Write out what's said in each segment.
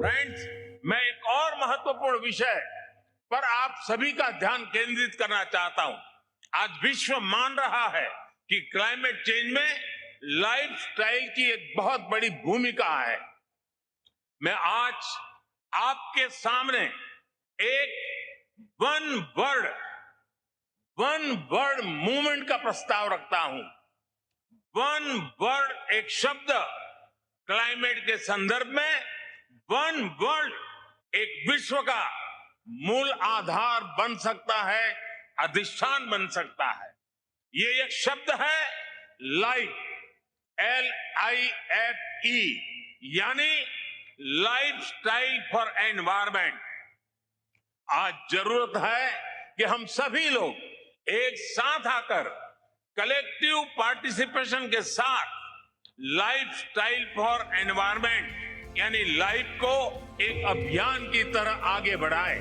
Friends, मैं एक और महत्वपूर्ण विषय पर आप सभी का ध्यान केंद्रित करना चाहता हूं। आज विश्व मान रहा है कि क्लाइमेट चेंज में लाइफस्टाइल की एक बहुत बड़ी भूमिका है। मैं आज आपके सामने एक वन वर्ड मूवमेंट का प्रस्ताव रखता हूं। वन वर्ड एक शब्द क्लाइमेट के संदर्भ में, वन वर्ल्ड एक विश्व का मूल आधार बन सकता है, अधिष्ठान बन सकता है। ये एक शब्द है लाइफ, LIFE, यानी लाइफ स्टाइल फॉर एनवायरमेंट। आज जरूरत है कि हम सभी लोग एक साथ आकर कलेक्टिव पार्टिसिपेशन के साथ लाइफ स्टाइल फॉर एनवायरमेंट यानी लाइफ को एक अभियान की तरह आगे बढ़ाएं।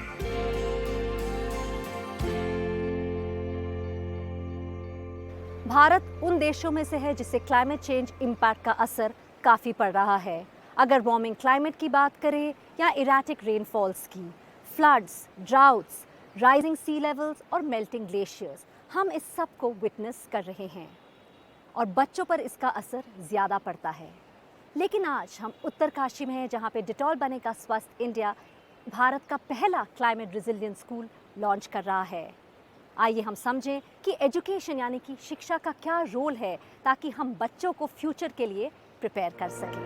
भारत उन देशों में से है जिससे क्लाइमेट चेंज इम्पैक्ट का असर काफ़ी पड़ रहा है। अगर वार्मिंग क्लाइमेट की बात करें या इरेटिक रेनफॉल्स की, floods, droughts, rising sea levels और मेल्टिंग ग्लेशियर्स, हम इस सब को विटनेस कर रहे हैं और बच्चों पर इसका असर ज़्यादा पड़ता है। लेकिन आज हम उत्तरकाशी में हैं जहाँ पे डिटॉल बनेगा स्वस्थ इंडिया भारत का पहला क्लाइमेट रेजिलियंस स्कूल लॉन्च कर रहा है। आइए हम समझें कि एजुकेशन यानी कि शिक्षा का क्या रोल है ताकि हम बच्चों को फ्यूचर के लिए प्रिपेयर कर सकें।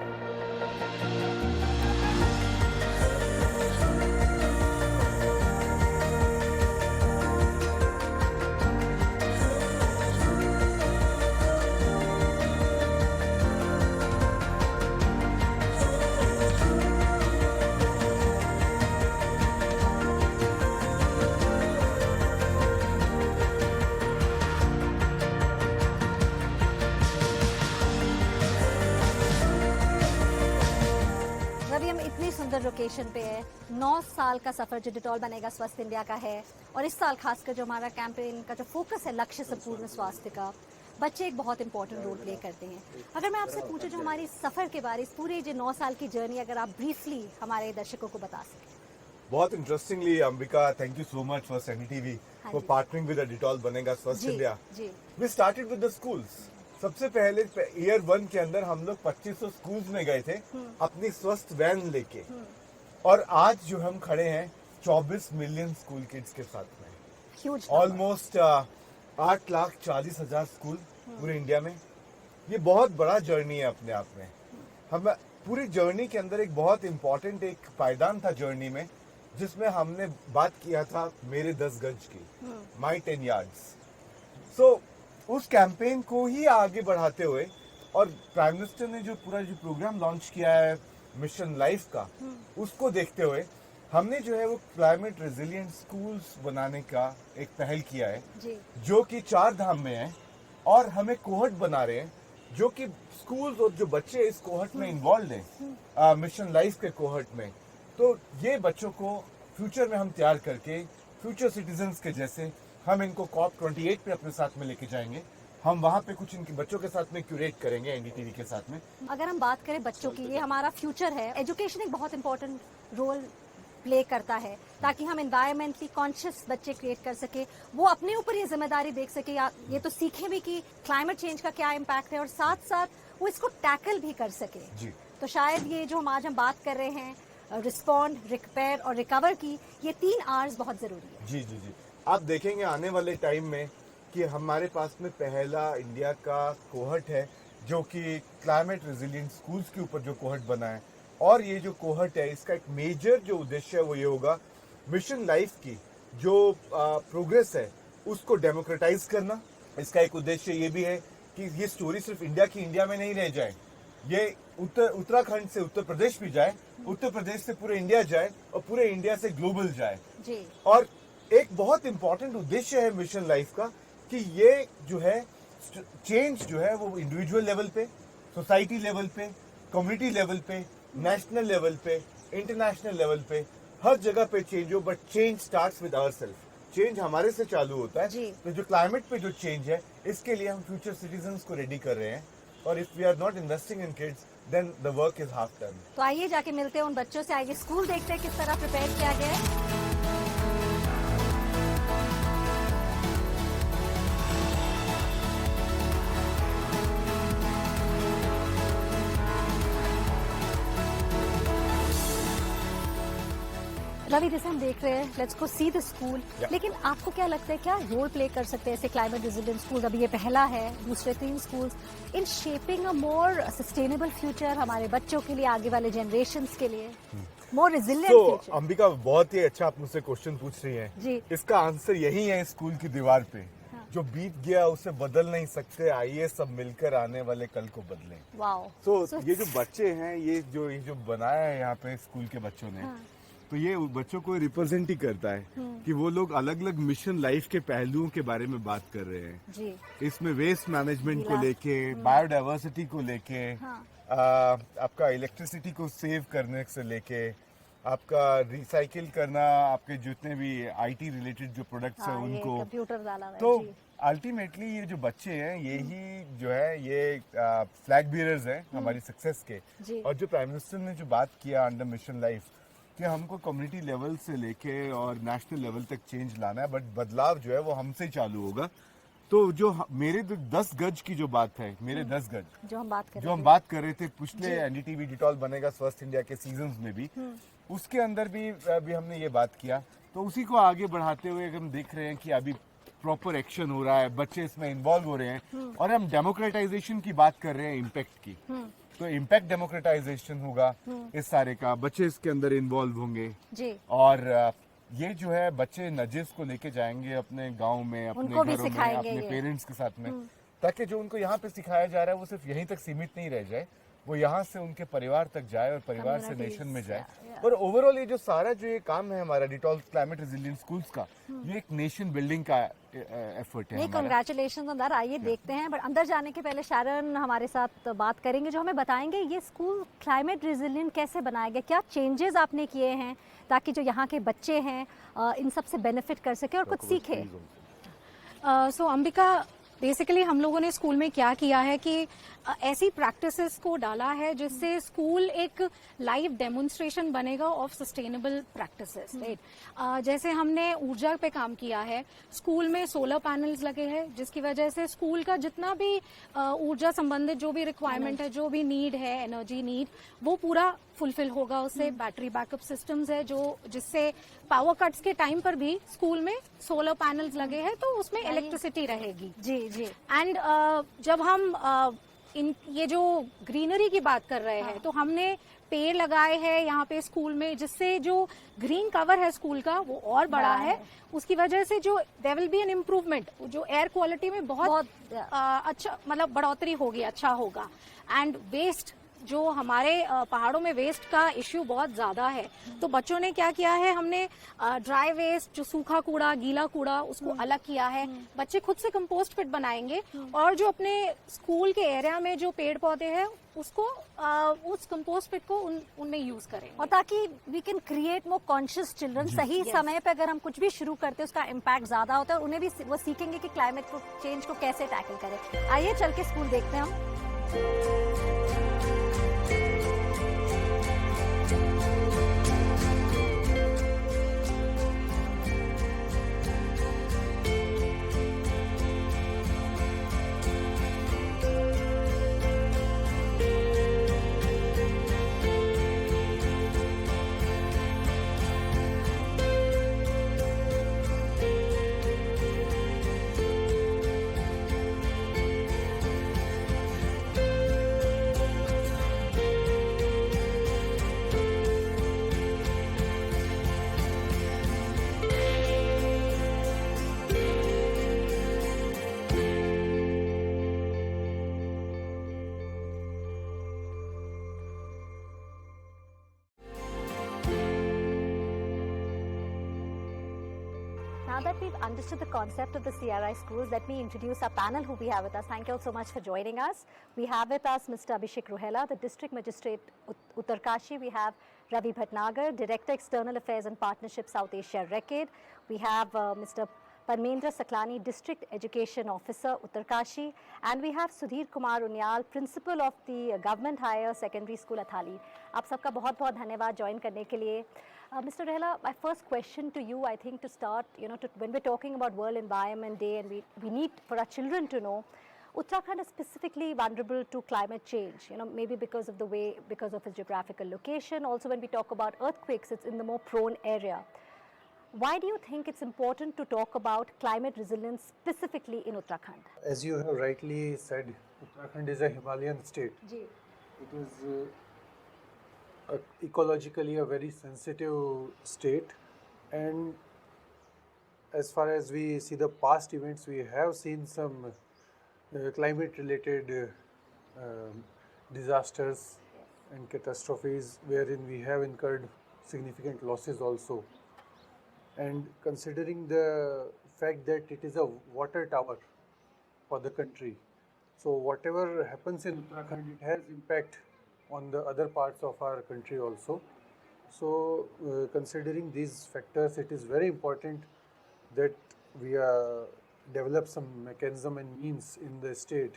सुंदर लोकेशन पे है। 9 साल का सफर जो डिटॉल बनेगा स्वस्थ इंडिया का है और इस साल खासकर जो हमारा कैंपेन का जो फोकस है लक्ष्य से पूर्ण स्वास्थ्य का, बच्चे एक बहुत इंपॉर्टेंट रोल प्ले करते हैं। अगर मैं आपसे पूछूं जो हमारी सफर के बारे, इस पूरे जो 9 साल की जर्नी, अगर आप ब्रीफली हमारे दर्शकों को बता सकें। बहुत interestingly Ambika, thank you so much for NDTV for partnering with Dettol बनेगा स्वस्थ India. We started with the schools. सबसे पहले ईयर 1 के अंदर हम लोग 2500 स्कूल्स में गए थे अपनी स्वस्थ वैन लेके, और आज जो हम खड़े हैं 24 मिलियन स्कूल किड्स के साथ में, ऑलमोस्ट 8,40,000 स्कूल पूरे इंडिया में। ये बहुत बड़ा जर्नी है अपने आप में। हम पूरी जर्नी के अंदर एक बहुत इंपॉर्टेंट एक पायदान था जर्नी में, जिसमें हमने बात किया था मेरे 10 गज की, माई 10 यार्ड्स। सो उस कैंपेन को ही आगे बढ़ाते हुए और प्राइम मिनिस्टर ने जो पूरा जो प्रोग्राम लॉन्च किया है मिशन लाइफ का, उसको देखते हुए हमने जो है वो क्लाइमेट रेजिलिएंट स्कूल्स बनाने का एक पहल किया है जो कि 4 धाम में है, और हमें कोहर्ट बना रहे हैं जो कि स्कूल्स और जो बच्चे इस कोहर्ट में इन्वॉल्व हैं मिशन लाइफ के कोहर्ट में, तो ये बच्चों को फ्यूचर में हम तैयार करके फ्यूचर सिटीजन्स के जैसे हम इनको COP28 पे अपने साथ में लेके जाएंगे। हम वहाँ पे कुछ इनके बच्चों के साथ में क्यूरेट करेंगे एनडीटीवी के साथ में। अगर हम बात करें बच्चों की, ये हमारा फ्यूचर है। एजुकेशन एक बहुत इंपॉर्टेंट रोल प्ले करता है ताकि हम एनवायरमेंटली कॉन्शियस बच्चे क्रिएट कर सके, वो अपने ऊपर ये जिम्मेदारी देख सके, या ये तो सीखे भी कि क्लाइमेट चेंज का क्या इम्पैक्ट है, और साथ साथ वो इसको टैकल भी कर सके जी। तो शायद ये जो आज हम बात कर रहे हैं रिस्पॉन्ड, रिपेयर और रिकवर की, ये 3 Rs बहुत जरूरी है। जी जी जी, आप देखेंगे आने वाले टाइम में कि हमारे पास में पहला इंडिया का कोहर्ट है जो कि क्लाइमेट रेजिलिएंट स्कूल्स के ऊपर जो कोहर्ट बना है, और ये जो कोहर्ट है इसका एक मेजर जो उद्देश्य है वो ये होगा मिशन लाइफ की जो प्रोग्रेस है उसको डेमोक्रेटाइज करना। इसका एक उद्देश्य ये भी है कि ये स्टोरी सिर्फ इंडिया की इंडिया में नहीं रह जाए, ये उत्तराखंड से उत्तर प्रदेश भी जाए, उत्तर प्रदेश से पूरे इंडिया जाए, और पूरे इंडिया से ग्लोबल जाए जी। और एक बहुत इंपॉर्टेंट उद्देश्य है मिशन लाइफ का कि ये जो है चेंज जो है वो इंडिविजुअल लेवल पे, सोसाइटी लेवल पे, कम्युनिटी लेवल पे, नेशनल लेवल पे, इंटरनेशनल लेवल पे, हर जगह पे चेंज हो, but change starts with ourself. Change हमारे से चालू होता है। तो जो क्लाइमेट पे जो चेंज है इसके लिए हम फ्यूचर सिटीजन्स को रेडी कर रहे हैं, और if we are not investing in kids then the work is half done. तो आइए जाके मिलते हैं उन बच्चों से, आइए स्कूल देखते हैं किस तरह प्रिपेयर किया गया है। रवि, जैसे हम देख रहे हैं, let's go see the school, लेकिन आपको क्या लगता है क्या रोल प्ले कर सकते हैं ऐसे क्लाइमेट रेजिलिएंट स्कूल, अभी ये पहला है, दूसरे 3 schools, in shaping a more sustainable future हमारे बच्चों के लिए, आगे वाले जनरेशंस के लिए, मोर रेजिलिएंट फ्यूचर? अंबिका, बहुत ही अच्छा आप मुझसे क्वेश्चन पूछ रही हैं जी। इसका आंसर यही है स्कूल की दीवार पे। जो बीत गया उसे बदल नहीं सकते, आइए सब मिलकर आने वाले कल को बदलें। वाओ। तो ये जो बच्चे हैं, ये जो बनाया है यहाँ पे स्कूल के बच्चों ने, तो ये बच्चों को रिप्रेजेंट ही करता है कि वो लोग अलग अलग मिशन लाइफ के पहलुओं के बारे में बात कर रहे हैं जी। इसमें वेस्ट मैनेजमेंट को लेके, बायोडाइवर्सिटी को लेके, आपका इलेक्ट्रिसिटी को सेव करने से लेके, आपका रिसाइकिल करना, आपके जितने भी आईटी रिलेटेड जो प्रोडक्ट्स हैं उनको, कंप्यूटर डाला है। तो अल्टीमेटली ये जो बच्चे हैं यही जो है ये फ्लैग बियरर्स हैं हमारी सक्सेस के। और जो प्राइम मिनिस्टर ने जो बात किया अंडर मिशन लाइफ कि हमको कम्युनिटी लेवल से लेके और नेशनल लेवल तक चेंज लाना है, बट बदलाव जो है वो हमसे ही चालू होगा। तो जो मेरे 10 गज की जो बात है, मेरे 10 गज जो हम बात कर रहे थे पिछले एनडीटीवी डिटॉल बनेगा स्वस्थ इंडिया के सीजन्स में भी, उसके अंदर भी हमने ये बात किया। तो उसी को आगे बढ़ाते हुए हम देख रहे हैं कि अभी प्रॉपर एक्शन हो रहा है, बच्चे इसमें इन्वॉल्व हो रहे हैं, और हम डेमोक्रेटाइजेशन की बात कर रहे हैं, इम्पैक्ट की। तो इम्पैक्ट डेमोक्रेटाइजेशन होगा इस सारे का, बच्चे इसके अंदर इन्वॉल्व होंगे जी। और ये जो है बच्चे नजेस को लेके जाएंगे अपने गांव में, अपने घरों में, अपने पेरेंट्स के साथ में, ताकि जो उनको यहाँ पे सिखाया जा रहा है वो सिर्फ यहीं तक सीमित नहीं रह जाए, वो यहाँ से उनके परिवार तक जाए और परिवार से नेशन में जाए। और ओवरऑल ये जो सारा जो ये काम है हमारा डिटॉल क्लाइमेट रेजिलिएंट स्कूल्स का, ये एक नेशन बिल्डिंग का एफर्ट है। Congratulations on that. आइए देखते हैं, बट अंदर जाने के पहले शारन हमारे साथ बात करेंगे, जो हमें बताएंगे ये स्कूल क्लाइमेट रेजिलिएंट कैसे बनाया गया, क्या चेंजेस आपने किए हैं ताकि जो यहाँ के बच्चे हैं इन सब से बेनिफिट कर सके और कुछ सीखे। सो अंबिका, बेसिकली हम लोगों ने स्कूल में क्या किया है कि ऐसी प्रैक्टिसेस को डाला है जिससे स्कूल एक लाइव डेमोन्स्ट्रेशन बनेगा ऑफ सस्टेनेबल प्रैक्टिसेस, राइट। जैसे हमने ऊर्जा पे काम किया है, स्कूल में सोलर पैनल्स लगे हैं, जिसकी वजह से स्कूल का जितना भी ऊर्जा संबंधित जो भी रिक्वायरमेंट है, जो भी नीड है, एनर्जी नीड, वो पूरा फुलफिल होगा उससे। बैटरी बैकअप सिस्टम्स है जिससे पावर कट्स के टाइम पर भी स्कूल में सोलर पैनल्स लगे हैं, तो उसमें इलेक्ट्रिसिटी रहेगी जी जी। एंड जब हम ये जो ग्रीनरी की बात कर रहे हैं, तो हमने पेड़ लगाए हैं यहाँ पे स्कूल में, जिससे जो ग्रीन कवर है स्कूल का वो और बड़ा है। उसकी वजह से जो there will be an improvement, जो एयर क्वालिटी में बहुत अच्छा मतलब बढ़ोतरी होगी, अच्छा होगा। एंड वेस्ट, जो हमारे पहाड़ों में वेस्ट का इश्यू बहुत ज्यादा है, तो बच्चों ने क्या किया है, हमने ड्राई वेस्ट, जो सूखा कूड़ा, गीला कूड़ा, उसको अलग किया है। बच्चे खुद से कंपोस्ट पिट बनाएंगे, और जो अपने स्कूल के एरिया में जो पेड़ पौधे हैं उसको उस कंपोस्ट पिट को उनमें यूज करें, और ताकि we can create more conscious children. सही समय पे अगर हम कुछ भी शुरू करते हैं उसका इम्पैक्ट ज्यादा होता है, उन्हें भी वो सीखेंगे कि क्लाइमेट को चेंज को कैसे टैकल करें। आइए चल के स्कूल देखते हैं हम। Now that we've understood the concept of the CRI schools, let me introduce our panel who we have with us. Thank you all so much for joining us. We have with us Mr. Abhishek Ruhela, the District Magistrate Uttarkashi. We have Ravi Bhatnagar, Director External Affairs and Partnership South Asia Recade. We have Mr. Parmendra Saklani, District Education Officer, Uttarkashi, and we have Sudhir Kumar Unyal, Principal of the Government Higher Secondary School, Athali. आप सबका बहुत बहुत धन्यवाद join करने के लिए. Mr. Rehla, my first question to you, I think to start, when we're talking about World Environment Day, and we need for our children to know, Uttarakhand is specifically vulnerable to climate change, maybe because of its geographical location. Also, when we talk about earthquakes, it's in the more prone area. Why do you think it's important to talk about climate resilience specifically in Uttarakhand? As you have rightly said, Uttarakhand is a Himalayan state. Ji. It is ecologically a very sensitive state, and as far as we see the past events, we have seen some climate-related disasters and catastrophes wherein we have incurred significant losses also. And considering the fact that it is a water tower for the country, so whatever happens in Uttarakhand, it has impact on the other parts of our country also. So considering these factors, it is very important that we develop some mechanism and means in the state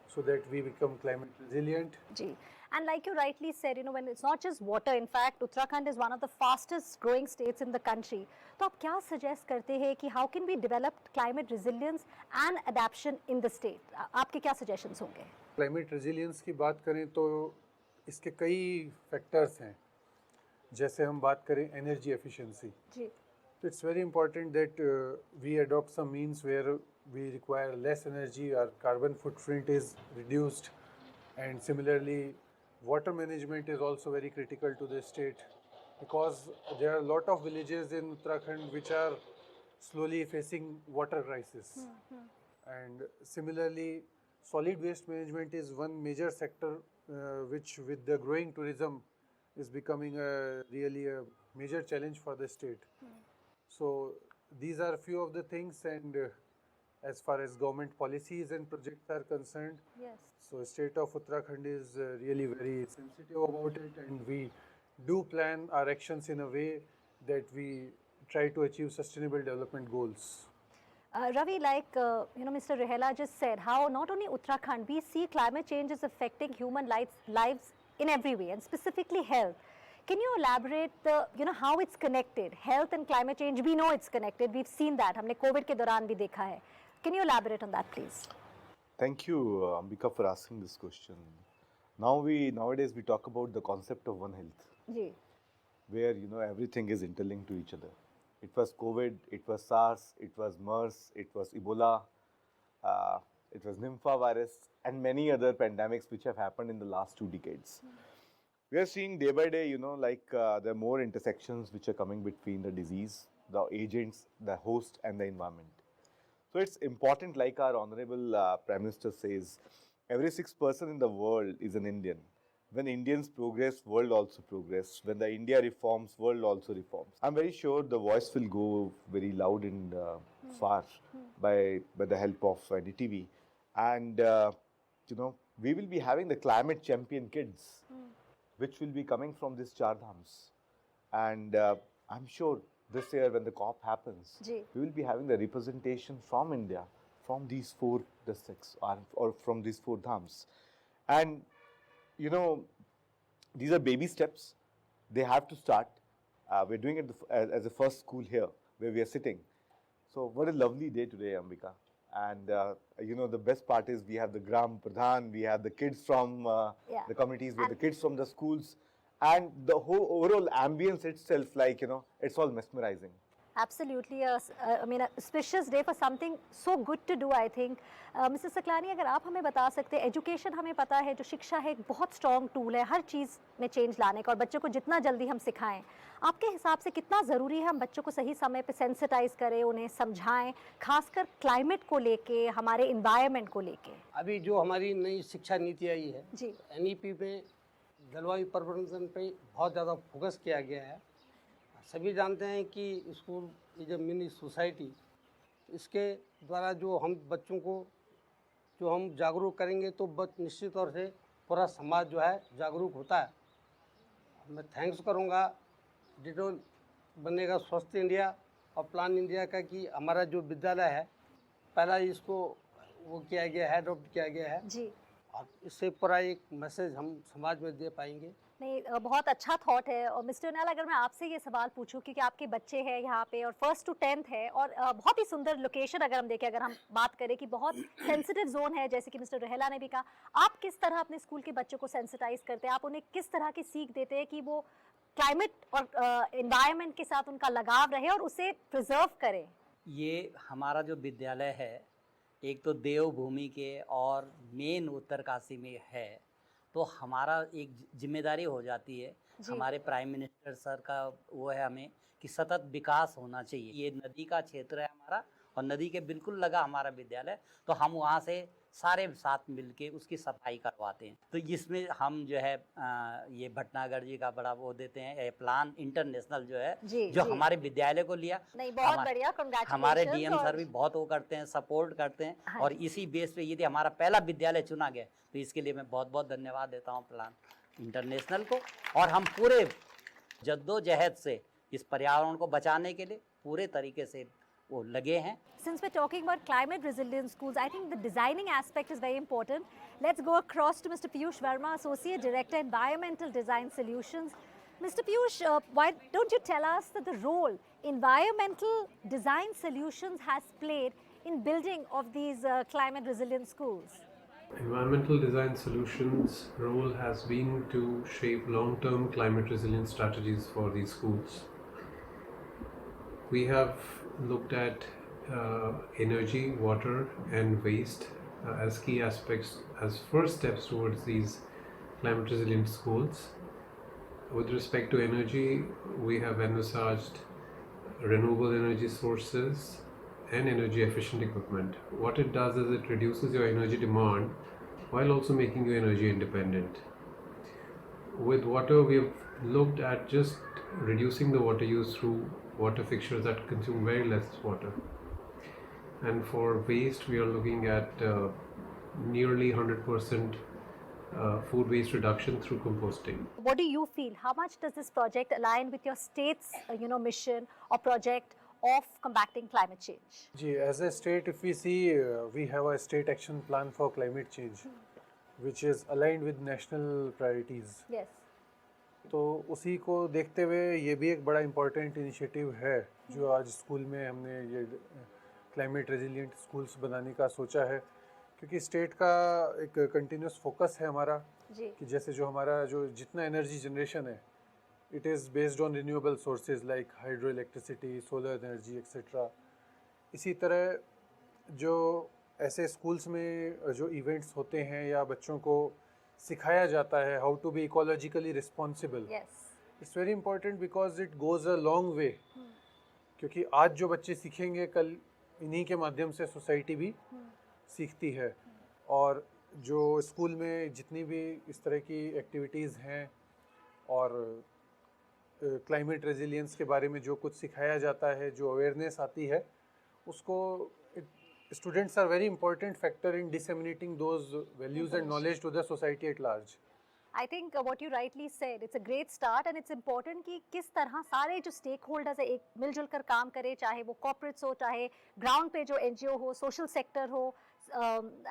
so that we become climate resilient. Ji. And like you rightly said, when it's not just water, in fact, Uttarakhand is one of the fastest growing states in the country. तो आप क्या suggest करते हैं कि how can we develop climate resilience and adaptation in the state? आपके क्या suggestions होंगे? Climate resilience की बात करें तो इसके कई factors हैं. जैसे हम बात करें energy efficiency. Ji. It's very important that we adopt some means where we require less energy, our carbon footprint is reduced, and similarly water management is also very critical to the state because there are a lot of villages in Uttarakhand which are slowly facing water crisis. And similarly solid waste management is one major sector which with the growing tourism is becoming really a major challenge for the state. So these are a few of the things, and as far as government policies and projects are concerned, Yes. so state of Uttarakhand is really very sensitive about it, and we do plan our actions in a way that we try to achieve sustainable development goals. Ravi, like Mr. Rehla just said, how not only Uttarakhand, we see climate change is affecting human lives in every way, and specifically health. Can you elaborate how it's connected? Health and climate change, we know it's connected. We've seen that. हमने COVID के दौरान भी देखा है. Can you elaborate on that, please? Thank you, Ambika, for asking this question. Nowadays we talk about the concept of One Health, ji. where everything is interlinked to each other. It was COVID, it was SARS, it was MERS, it was Ebola, it was Nympha virus, and many other pandemics which have happened in the last 2 decades. We are seeing day by day, there are more intersections which are coming between the disease, the agents, the host, and the environment. So it's important, like our Honorable Prime Minister says, every 6th person in the world is an Indian. When Indians progress, world also progress. When the India reforms, world also reforms. I'm very sure the voice will go very loud and far by the help of NDTV. And, we will be having the climate champion kids, which will be coming from these Char Dhams. And I'm sure this year when the COP happens, Ji. we will be having the representation from India, from these 4 districts or from these 4 dhams. And, these are baby steps. They have to start. We're doing it as the first school here where we are sitting. So what a lovely day today, Ambika. And, the best part is we have the Gram Pradhan, we have the kids from the communities, we have the kids from the schools. And the whole overall ambience itself, it's all mesmerizing. Absolutely, a auspicious day for something so good to do, I think. Mr. Saklani, अगर आप हमें बता सकते हैं, education हमें पता है, जो शिक्षा है एक बहुत स्ट्रॉन्ग टूल है हर चीज़ में चेंज लाने का, और बच्चों को जितना जल्दी हम सिखाएं, आपके हिसाब से कितना ज़रूरी है हम बच्चों को सही समय पे सेंसिटाइज करें, उन्हें समझाएं, खासकर क्लाइमेट को लेके, हमारे इन्वायरमेंट को लेके? अभी जो हमारी नई शिक्षा नीति आई है, जी. NEP पे जलवायु परिवर्तन पे बहुत ज़्यादा फोकस किया गया है. सभी जानते हैं कि school is a mini society, इसके द्वारा जो हम बच्चों को जो हम जागरूक करेंगे तो निश्चित तौर से पूरा समाज जो है जागरूक होता है. मैं थैंक्स करूंगा, डिटोल बनेगा स्वस्थ इंडिया, और प्लान इंडिया का कि हमारा जो विद्यालय है पहला इसको वो किया गया है, अडॉप्ट किया गया है, जी और इससे पूरा एक मैसेज हम समाज में दे पाएंगे। नहीं बहुत अच्छा थॉट है। और मिस्टर उनियाल, अगर मैं आपसे ये सवाल पूछूं क्योंकि आपके बच्चे हैं यहाँ पे और 1st to 10th है और बहुत ही सुंदर लोकेशन, अगर हम देखें, अगर हम बात करें कि बहुत सेंसिटिव जोन है, जैसे कि मिस्टर रहेला ने भी कहा, आप किस तरह अपने स्कूल के बच्चों को सेंसिटाइज करते हैं? आप उन्हें किस तरह की सीख देते हैं कि वो क्लाइमेट और एनवायरनमेंट के साथ उनका लगाव रहे और उसे प्रिजर्व करें? ये हमारा जो विद्यालय है एक तो देवभूमि के और मेन उत्तरकाशी में है, तो हमारा एक जिम्मेदारी हो जाती है जी। हमारे प्राइम मिनिस्टर सर का वो है हमें कि सतत विकास होना चाहिए। ये नदी का क्षेत्र है हमारा और नदी के बिल्कुल लगा हमारा विद्यालय, तो हम वहाँ से सारे साथ मिलके उसकी सफाई करवाते हैं। तो इसमें हम जो है ये भटनागर जी का बड़ा वो देते हैं, ये प्लान इंटरनेशनल जो है जी, जो जी। हमारे विद्यालय को लिया। नहीं बहुत बढ़िया, हमारे कांग्रेचुलेशंस। डीएम सर भी बहुत वो करते हैं, सपोर्ट करते हैं। हाँ और इसी बेस पे यदि हमारा पहला विद्यालय चुना गया तो इसके लिए मैं बहुत बहुत धन्यवाद देता हूँ प्लान इंटरनेशनल को। और हम पूरे जद्दोजहद से इस पर्यावरण को बचाने के लिए पूरे तरीके से वो लगे हैं। Since we're talking about climate resilient schools, I think the designing aspect is very important. Let's go across to Mr. Piyush Verma, Associate Director, Environmental Design Solutions. Mr. Piyush, why don't you tell us the role environmental design solutions has played in building of these climate resilient schools? Environmental Design Solutions' role has been to shape long-term climate resilience strategies for these schools. We have looked at energy, water and waste as key aspects as first steps towards these climate resilient schools. With respect to energy, we have envisaged renewable energy sources and energy efficient equipment. What it does is it reduces your energy demand while also making you energy independent. With water, we have looked at just reducing the water use through water fixtures that consume very less water. And for waste, we are looking at nearly 100% food waste reduction through composting. What do you feel? How much does this project align with your state's mission or project of combating climate change? Ji, as a state, if we see, we have a state action plan for climate change, which is aligned with national priorities. Yes. तो उसी को देखते हुए ये भी एक बड़ा important initiative है जो आज स्कूल में हमने ये क्लाइमेट रेजिलिएंट स्कूल्स बनाने का सोचा है, क्योंकि स्टेट का एक कंटिन्यूस फोकस है हमारा जी। कि जैसे जो हमारा जो जितना एनर्जी जनरेशन है it is based on renewable sources like hydro electricity, solar energy etcetera. इसी तरह जो ऐसे स्कूल्स में जो इवेंट्स होते हैं या बच्चों को सिखाया जाता है how to be ecologically responsible, it's very important because it goes a long way. क्योंकि आज जो बच्चे सीखेंगे कल इन्हीं के माध्यम से सोसाइटी भी सीखती है। और जो स्कूल में जितनी भी इस तरह की एक्टिविटीज़ हैं और क्लाइमेट रेजिलियंस के बारे में जो कुछ सिखाया जाता है, जो अवेयरनेस आती है, उसको students are very important factor in disseminating those values and knowledge to the society at large. I think what you rightly said, it's a great start and it's important कि किस तरह सारे जो स्टेक होल्डर्स है एक मिलजुल कर काम करें, चाहे वो कॉर्पोरेट्स हो, चाहे ग्राउंड पे जो NGO हो, सोशल सेक्टर हो,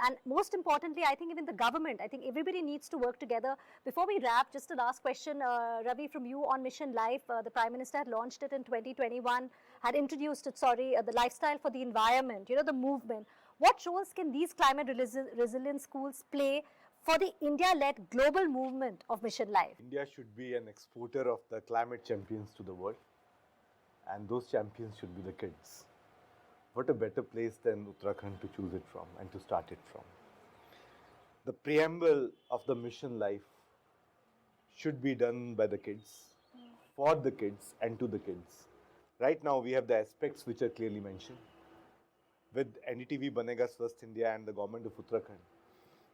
and most importantly I think even the government, I think everybody needs to work together. Before we wrap, just a last question, Ravi, from you on Mission Life. The Prime Minister had launched it in 2021, had introduced it, the lifestyle for the environment, the movement. What roles can these climate resilient schools play for the India-led global movement of Mission Life? India should be an exporter of the climate champions to the world, and those champions should be the kids. What a better place than Uttarakhand to choose it from and to start it from. The preamble of the Mission Life should be done by the kids, for the kids and to the kids. Right now we have the aspects which are clearly mentioned. With NDTV Banega Swasth India and the government of Uttarakhand,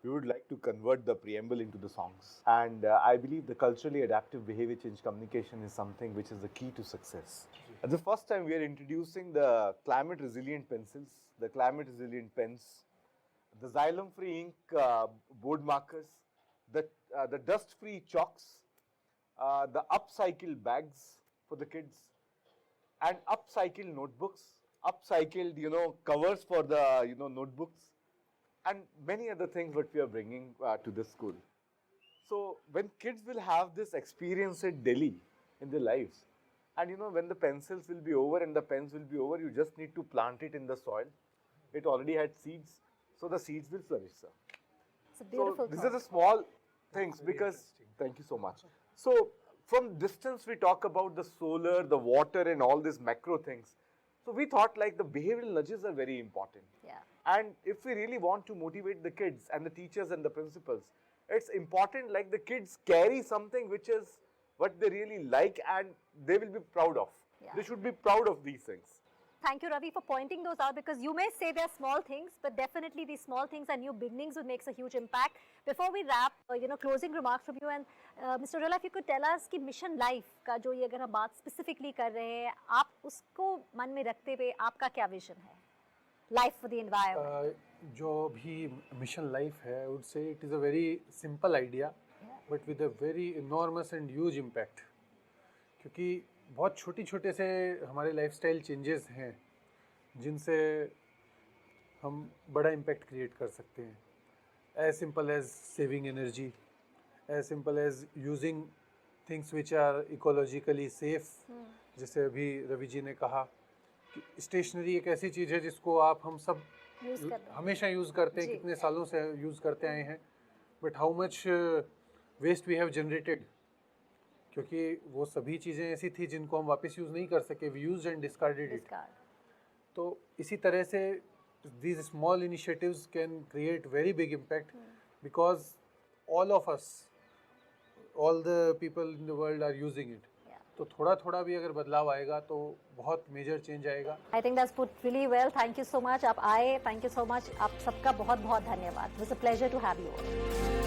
we would like to convert the preamble into the songs. And I believe the culturally adaptive behavior change communication is something which is the key to success. At the first time, we are introducing the climate resilient pencils, the climate resilient pens, the xylem free ink board markers, the dust free chalks, the upcycled bags for the kids, and upcycled notebooks, upcycled, covers for the, notebooks, and many other things what we are bringing to this school. So when kids will have this experience at Delhi in their lives, and when the pencils will be over and the pens will be over, you just need to plant it in the soil. It already had seeds, so the seeds will flourish, sir. It's a beautiful So these thought. are the small things because, thank you so much. So from distance we talk about the solar, the water and all these macro things. So we thought like the behavioral nudges are very important. Yeah. And if we really want to motivate the kids and the teachers and the principals, it's important like the kids carry something which is what they really like and they will be proud of. Yeah. They should be proud of these things. Thank you, Ravi, for pointing those out, because you may say they're small things, but definitely these small things and new beginnings would make a huge impact. Before we wrap, closing remarks from you, and Mr. Rula, if you could tell us कि mission life का जो ये अगर हम बात specifically कर रहे हैं, आप उसको मन में रखते हुए आपका क्या vision है? Life for the environment. जो भी मिशन लाइफ है, I would say it is a very simple idea, but with a very enormous and huge impact. क्योंकि बहुत छोटे से हमारे लाइफस्टाइल चेंजेस हैं जिनसे हम बड़ा इम्पैक्ट क्रिएट कर सकते हैं. As simple as saving energy, as simple as using things which are ecologically safe. जैसे अभी रवि जी ने कहा कि स्टेशनरी एक ऐसी चीज़ है जिसको हम सब हमेशा यूज़ करते हैं, कितने सालों से यूज़ करते आए हैं, but how much waste we have generated, क्योंकि वो सभी चीज़ें ऐसी थी जिनको हम वापस यूज़ नहीं कर सके. We used and discarded it. तो इसी तरह से these small initiatives can create very big impact, because all of us, all the people in the world are using it. तो थोड़ा भी अगर बदलाव आएगा तो बहुत मेजर चेंज आएगा. I think that's put really well. Thank you so much. आप आए. Thank you so much. आप सबका बहुत धन्यवाद. It was a pleasure to have you all.